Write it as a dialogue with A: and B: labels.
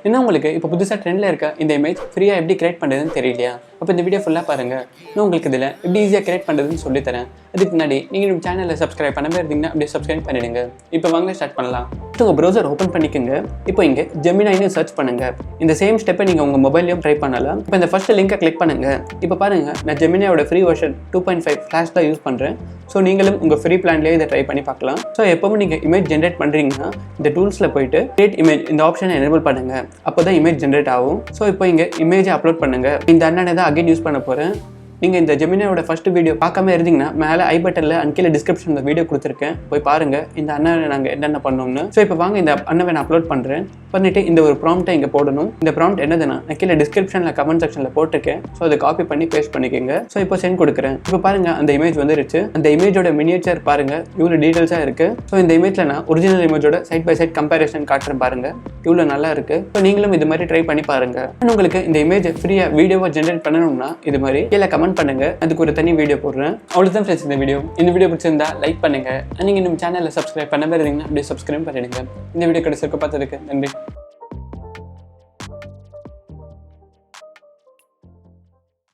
A: இன்னும் உங்களுக்கு இப்போ புதுசாக ட்ரெண்டில் இருக்க இந்த இமேஜ் ஃப்ரீயாக எப்படி கிரியேட் பண்ணுறதுன்னு தெரியலையா? அப்போ இந்த வீடியோ ஃபுல்லாக பாருங்கள். நான் உங்களுக்கு இதில் எப்படி ஈஸியாக கிரியேட் பண்ணுறதுன்னு சொல்லித்தரேன். அதுக்கு முன்னாடி நீங்கள் நம்ம சேனலில் சப்ஸ்கிரைப் பண்ணாமல் இருந்தீங்கன்னா அப்படியே சப்ஸ்கிரைப் பண்ணிடுங்க. இப்போ வாங்க ஸ்டார்ட் பண்ணலாம். உங்கள் ப்ரௌசர் ஓப்பன் பண்ணிக்கோங்க. இப்போ இங்கே ஜெமினைன்னு சர்ச் பண்ணுங்கள். இந்த சேம் ஸ்டெப்பை நீங்கள் உங்கள் மொபைல்லையும் ட்ரை பண்ணலாம். இப்போ இந்த ஃபர்ஸ்ட் லிங்கை கிளிக் பண்ணுங்கள். இப்போ பாருங்கள், நான் ஜெமினியோட ஃப்ரீ வெர்ஷன் 2.5 ஃப்ளாஷ் தான் யூஸ் பண்ணுறேன். ஸோ நீங்களும் உங்கள் ஃப்ரீ பிளான்லேயே இதை ட்ரை பண்ணி பார்க்கலாம். ஸோ எப்பவும் நீங்கள் இமேஜ் ஜென்ரேட் பண்ணுறீங்கன்னா இந்த டூல்ஸில் போயிட்டு கிரியேட் இமேஜ் இந்த ஆப்ஷனை எனேபிள் பண்ணுங்கள். அப்போ தான் இமேஜ் ஜென்ரேட் ஆகும். ஸோ இப்போ இங்கே இமேஜை அப்லோட் பண்ணுங்கள். இந்த அண்ணனை தான் அகைன் யூஸ் பண்ண போகிறேன். நீங்கள் இந்த ஜெமினியோட ஃபஸ்ட் வீடியோ பார்க்காம இருந்தீங்கன்னா மேலே ஐ பட்டனில் அன்கீழே டிஸ்கிரிப்ஷன் இந்த வீடியோ கொடுத்துருக்கேன். போய் பாருங்கள் இந்த அண்ணனை நாங்கள் என்னென்ன பண்ணோம்னு. ஸோ இப்போ வாங்க இந்த அண்ணனை நான் அப்லோட் பண்ணுறேன். பண்ணிவிட்டு இந்த ஒரு ப்ராம்ப்டை இங்கே போடணும். இந்த ப்ராம்ப்ட் என்னதுன்னா நான் கீழே டிஸ்கிரிப்ஷனில் கமெண்ட் செக்ஷனில் போட்டிருக்கேன். ஸோ அதை காப்பி பண்ணி பேஸ்ட் பண்ணிக்கோங்க. ஸோ இப்போ சென்ட் கொடுக்குறேன். இப்போ பாருங்கள் அந்த இமேஜ் வந்துருச்சு. அந்த இமேஜோட மினியேச்சர் பாருங்கள், இவ்வளோ டீட்டெயில்ஸாக இருக்குது. ஸோ இந்த இமேஜில் நான் ஒரிஜினல் இமேஜோட சைட் பை சைட் கம்பேரிசன் காட்டுறேன் பாருங்கள். இவ்வளோ நல்லா இருக்குது. ஸோ நீங்களும் இது மாதிரி ட்ரை பண்ணி பாருங்கள். உங்களுக்கு இந்த இமேஜ் ஃப்ரீயாக வீடியோவாக ஜென்ரேட் பண்ணணும்னா இது மாதிரி கீழே கமெண்ட் பண்ணுங்கள். அதுக்கு ஒரு தனி வீடியோ போடுறேன். அவ்வளோதான் ஃப்ரெண்ட்ஸ் இந்த வீடியோ பிடிச்சிருந்தா லைக் பண்ணுங்கள். நீங்கள் நம்ம சேனலில் சப்ஸ்கிரைப் பண்ணாமல் இருந்தீங்கன்னா அப்படியே சப்ஸ்கிரைப் பண்ணிடுங்க. இந்த வீடியோ கடைசிக்கு பார்த்ததுக்கு நன்றி.